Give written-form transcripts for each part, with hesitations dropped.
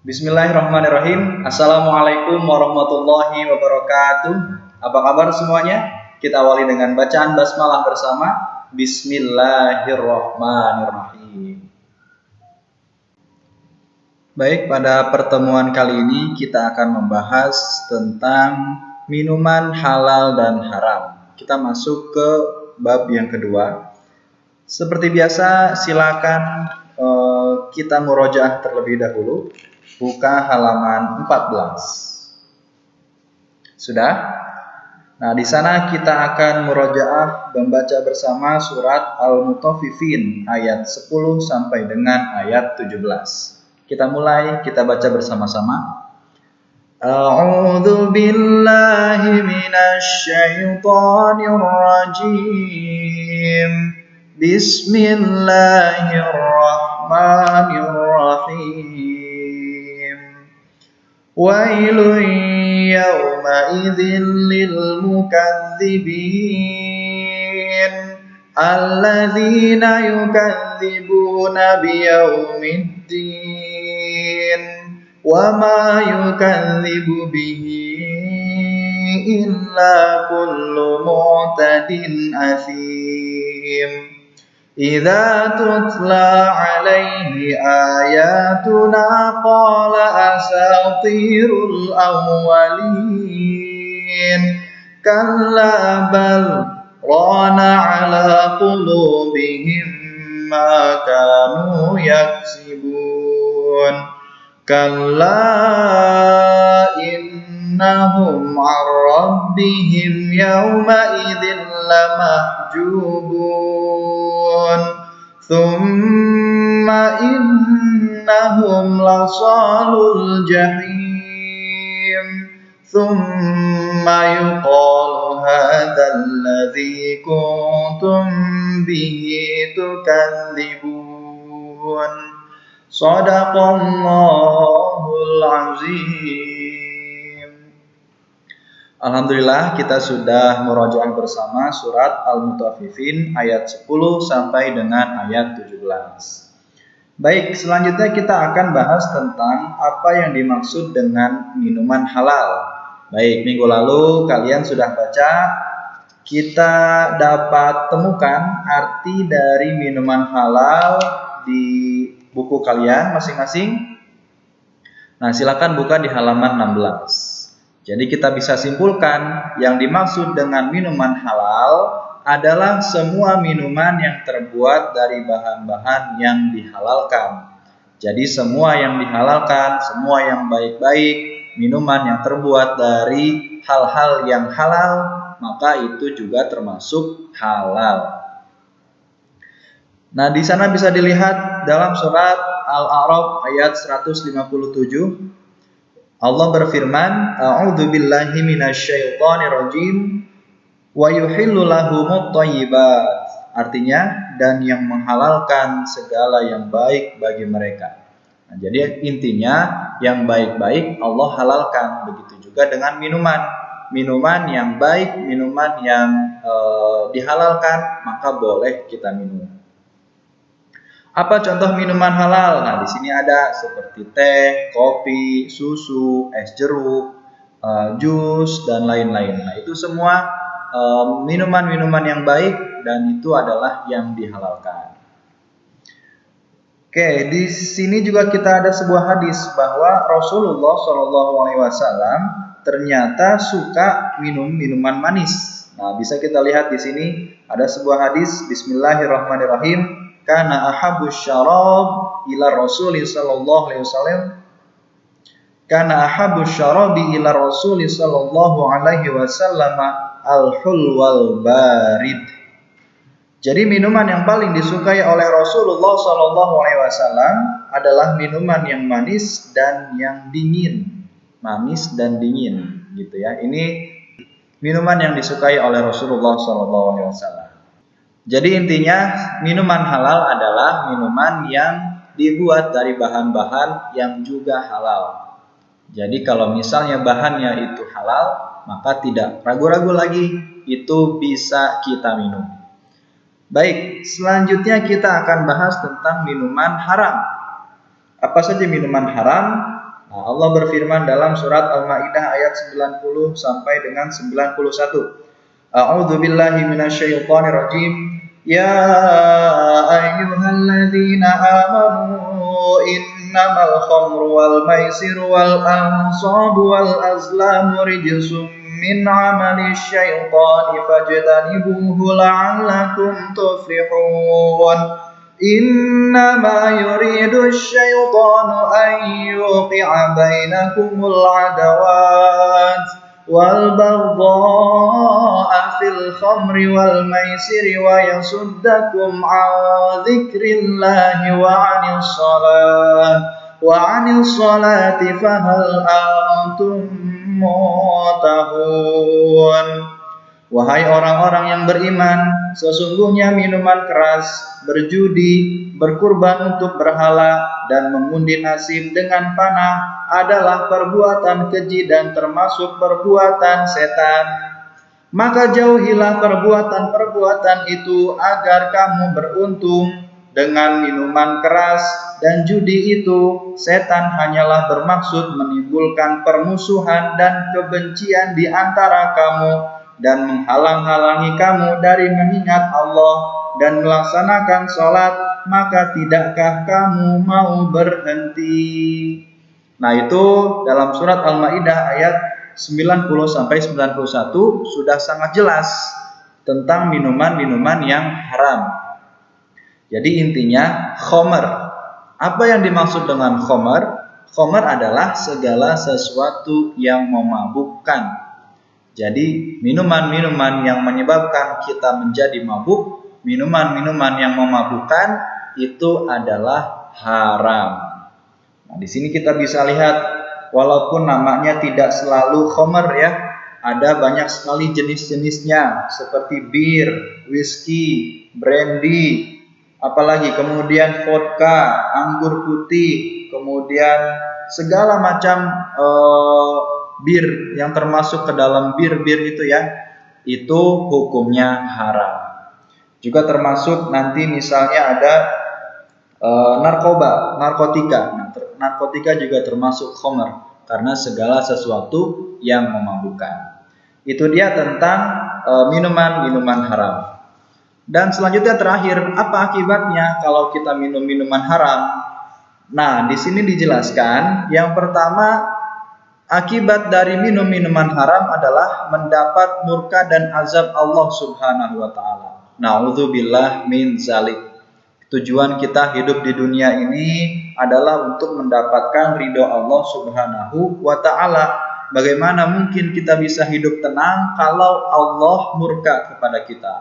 Bismillahirrahmanirrahim. Assalamualaikum warahmatullahi wabarakatuh. Apa kabar semuanya? Kita awali dengan bacaan basmalah bersama. Bismillahirrahmanirrahim. Baik, pada pertemuan kali ini kita akan membahas tentang minuman halal dan haram. Kita masuk ke bab yang kedua. Seperti biasa, silakan kita murojaah terlebih dahulu. Buka halaman 14. Sudah? Nah, di sana kita akan murojaah membaca bersama surat Al-Mutaffifin ayat 10 sampai dengan ayat 17. Kita mulai, kita baca bersama-sama. A'udzu billahi minasy syaithanir rajim. Bismillahirrahmanirrahim. Wailun yawmaidzin lil mukatsibin alladzina yukadzibuna biyaumiddin wa ma yukadzibu bihi illa kullu mu'tadin athim. Idza tutla alaihi ayatuna qala asatirul awwalin kalla bal rana ala qulubihim ma kanu yaksibun kalla innahum an rabbihim yawma idzin lamahjubun thumma innahum lasalul jahim thumma yuqalu hadzal ladzi kuntum bihi tukadzibun. Shadaqallahul azim. Alhamdulillah, kita sudah murojaah bersama surat Al-Mutaffifin ayat 10 sampai dengan ayat 17. Baik, selanjutnya kita akan bahas tentang apa yang dimaksud dengan minuman halal. Baik, minggu lalu kalian sudah baca, kita dapat temukan arti dari minuman halal di buku kalian masing-masing. Nah, silakan buka di halaman 16. Jadi kita bisa simpulkan yang dimaksud dengan minuman halal adalah semua minuman yang terbuat dari bahan-bahan yang dihalalkan. Jadi semua yang dihalalkan, semua yang baik-baik, minuman yang terbuat dari hal-hal yang halal, maka itu juga termasuk halal. Nah, di sana bisa dilihat dalam surat Al-A'raf ayat 157. Allah berfirman, A'udzu billahi minasyaitonir rajim wa yuhillu lahumut thayyibat. Artinya, dan yang menghalalkan segala yang baik bagi mereka. Nah, jadi intinya yang baik-baik Allah halalkan. Begitu juga dengan minuman. Minuman yang baik, minuman yang dihalalkan, maka boleh kita minum. Apa contoh minuman halal? Nah, di sini ada seperti teh, kopi, susu, es jeruk, jus, dan lain-lain. Nah, itu semua minuman-minuman yang baik dan itu adalah yang dihalalkan. Oke, di sini juga kita ada sebuah hadis bahwa Rasulullah SAW ternyata suka minum minuman manis. Nah, bisa kita lihat di sini ada sebuah hadis. Bismillahirrahmanirrahim. Kana ahabus syarab ila Rasulih sallallahu alaihi wasallam. Kana ahabus syarabi ila Rasulih sallallahu alaihi wasallam al-hulwal barid. Jadi minuman yang paling disukai oleh Rasulullah sallallahu alaihi wasallam adalah minuman yang manis dan yang dingin. Manis dan dingin, gitu ya. Ini minuman yang disukai oleh Rasulullah sallallahu alaihi wasallam. Jadi intinya minuman halal adalah minuman yang dibuat dari bahan-bahan yang juga halal. Jadi kalau misalnya bahannya itu halal, maka tidak ragu-ragu lagi itu bisa kita minum. Baik, selanjutnya kita akan bahas tentang minuman haram. Apa saja minuman haram? Nah, Allah berfirman dalam surat Al-Maidah ayat 90 sampai dengan 91. A'udzu billahi minasyaitonir rajim. Ya ayyuhalladzina amanu innamal khamru wal maisiru wal ansabu wal azlamu rijsum min 'amali syaitani fajtanibuhu la'allakum tuflihun. إنما يريد الشيطان أن يوقع بينكم العداوات والبغضاء في الخمر والميسر ويصدكم عن ذكر الله وعن الصلاة فهل أنتم منتهون. Wahai orang-orang yang beriman, sesungguhnya minuman keras, berjudi, berkurban untuk berhala, dan mengundi nasib dengan panah adalah perbuatan keji dan termasuk perbuatan setan. Maka jauhilah perbuatan-perbuatan itu agar kamu beruntung. Dengan minuman keras dan judi itu, setan hanyalah bermaksud menimbulkan permusuhan dan kebencian di antara kamu dan menghalang-halangi kamu dari mengingat Allah dan melaksanakan sholat, maka tidakkah kamu mau berhenti? Nah, itu dalam surat Al-Maidah ayat 90 sampai 91 sudah sangat jelas tentang minuman-minuman yang haram. Jadi intinya khomer. Apa yang dimaksud dengan khomer? Khomer adalah segala sesuatu yang memabukkan. Jadi minuman-minuman yang menyebabkan kita menjadi mabuk, minuman-minuman yang memabukkan itu adalah haram. Nah, di sini kita bisa lihat walaupun namanya tidak selalu khamr ya, ada banyak sekali jenis-jenisnya seperti bir, whisky, brandy, apalagi kemudian vodka, anggur putih, kemudian segala macam bir yang termasuk ke dalam bir-bir itu ya, itu hukumnya haram. Juga termasuk nanti misalnya ada narkotika. Nah, narkotika juga termasuk khamr karena segala sesuatu yang memabukkan. Itu dia tentang minuman-minuman haram. Dan selanjutnya terakhir, apa akibatnya kalau kita minum minuman haram? Nah, di sini dijelaskan yang pertama, akibat dari minum minuman haram adalah mendapat murka dan azab Allah Subhanahu wa taala. Na'udzubillah min zalik. Tujuan kita hidup di dunia ini adalah untuk mendapatkan ridho Allah Subhanahu wa taala. Bagaimana mungkin kita bisa hidup tenang kalau Allah murka kepada kita?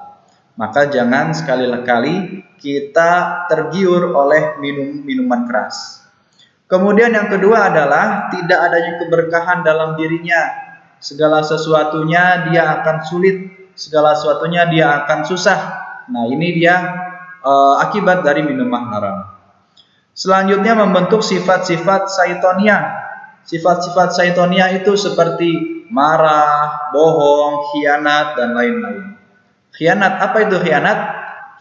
Maka jangan sekali-kali kita tergiur oleh minuman keras. Kemudian yang kedua adalah tidak adanya keberkahan dalam dirinya. Segala sesuatunya dia akan sulit, segala sesuatunya dia akan susah. Nah, ini dia akibat dari minuman haram. Selanjutnya membentuk sifat-sifat syaitoniyah. Sifat-sifat syaitoniyah itu seperti marah, bohong, khianat, dan lain-lain. Khianat, apa itu khianat?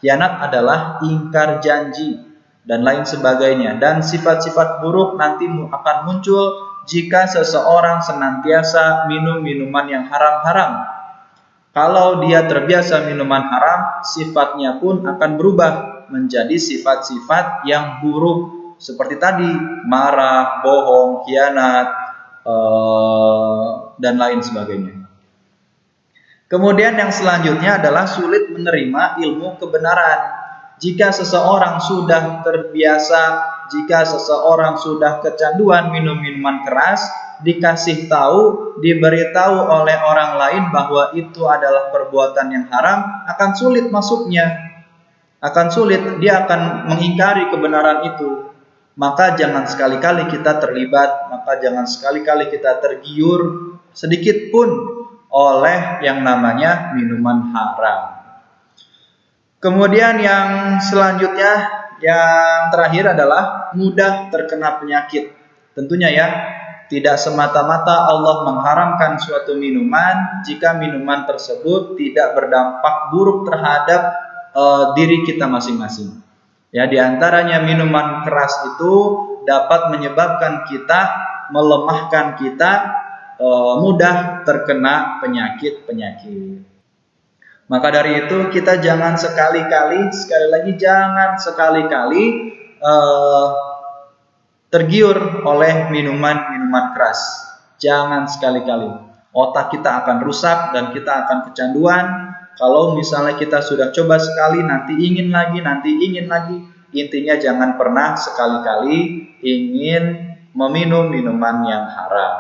Khianat adalah ingkar janji dan lain sebagainya. Dan sifat-sifat buruk nanti akan muncul jika seseorang senantiasa minum minuman yang haram-haram. Kalau dia terbiasa minuman haram, sifatnya pun akan berubah menjadi sifat-sifat yang buruk seperti tadi, marah, bohong, khianat, dan lain sebagainya. Kemudian yang selanjutnya adalah sulit menerima ilmu kebenaran. Jika seseorang sudah terbiasa, jika seseorang sudah kecanduan minum minuman keras, dikasih tahu, diberitahu oleh orang lain bahwa itu adalah perbuatan yang haram, akan sulit masuknya. Akan sulit, dia akan mengingkari kebenaran itu. Maka jangan sekali-kali kita terlibat, maka jangan sekali-kali kita tergiur sedikit pun oleh yang namanya minuman haram. Kemudian yang selanjutnya, yang terakhir adalah mudah terkena penyakit. Tentunya ya, tidak semata-mata Allah mengharamkan suatu minuman jika minuman tersebut tidak berdampak buruk terhadap diri kita masing-masing. Ya, diantaranya minuman keras itu dapat menyebabkan kita melemahkan kita mudah terkena penyakit-penyakit. Maka dari itu kita jangan sekali-kali tergiur oleh minuman-minuman keras. Jangan sekali-kali. Otak kita akan rusak dan kita akan kecanduan. Kalau misalnya kita sudah coba sekali, nanti ingin lagi. Intinya jangan pernah sekali-kali ingin meminum minuman yang haram.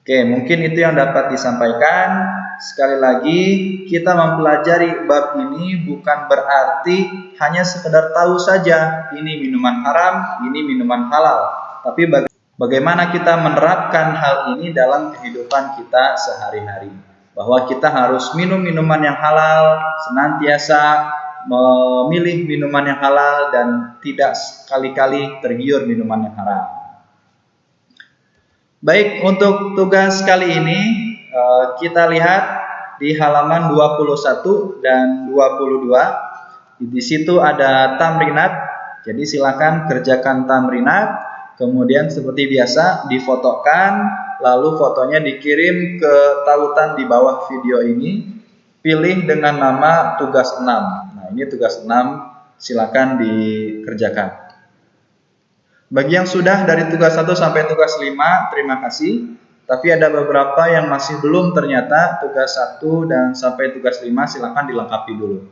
Oke, mungkin itu yang dapat disampaikan. Sekali lagi, kita mempelajari bab ini bukan berarti hanya sekedar tahu saja ini minuman haram, ini minuman halal. Tapi bagaimana kita menerapkan hal ini dalam kehidupan kita sehari-hari. Bahwa kita harus minum minuman yang halal, senantiasa memilih minuman yang halal dan tidak sekali-kali tergiur minuman yang haram. Baik, untuk tugas kali ini kita lihat di halaman 21 dan 22. Di situ ada tamrinat. Jadi silakan kerjakan tamrinat. Kemudian seperti biasa difotokan, lalu fotonya dikirim ke tautan di bawah video ini. Pilih dengan nama tugas 6. Nah, ini tugas 6, silakan dikerjakan. Bagi yang sudah dari tugas 1 sampai tugas 5, terima kasih. Tapi ada beberapa yang masih belum ternyata tugas 1 dan sampai tugas 5, silakan dilengkapi dulu.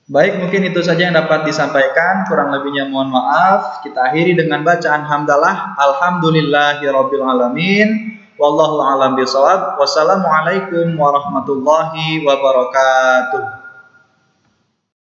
Baik, mungkin itu saja yang dapat disampaikan. Kurang lebihnya mohon maaf. Kita akhiri dengan bacaan hamdalah. Alhamdulillahirabbil alamin. Wallahu a'lam bishawab. Wassalamualaikum warahmatullahi wabarakatuh.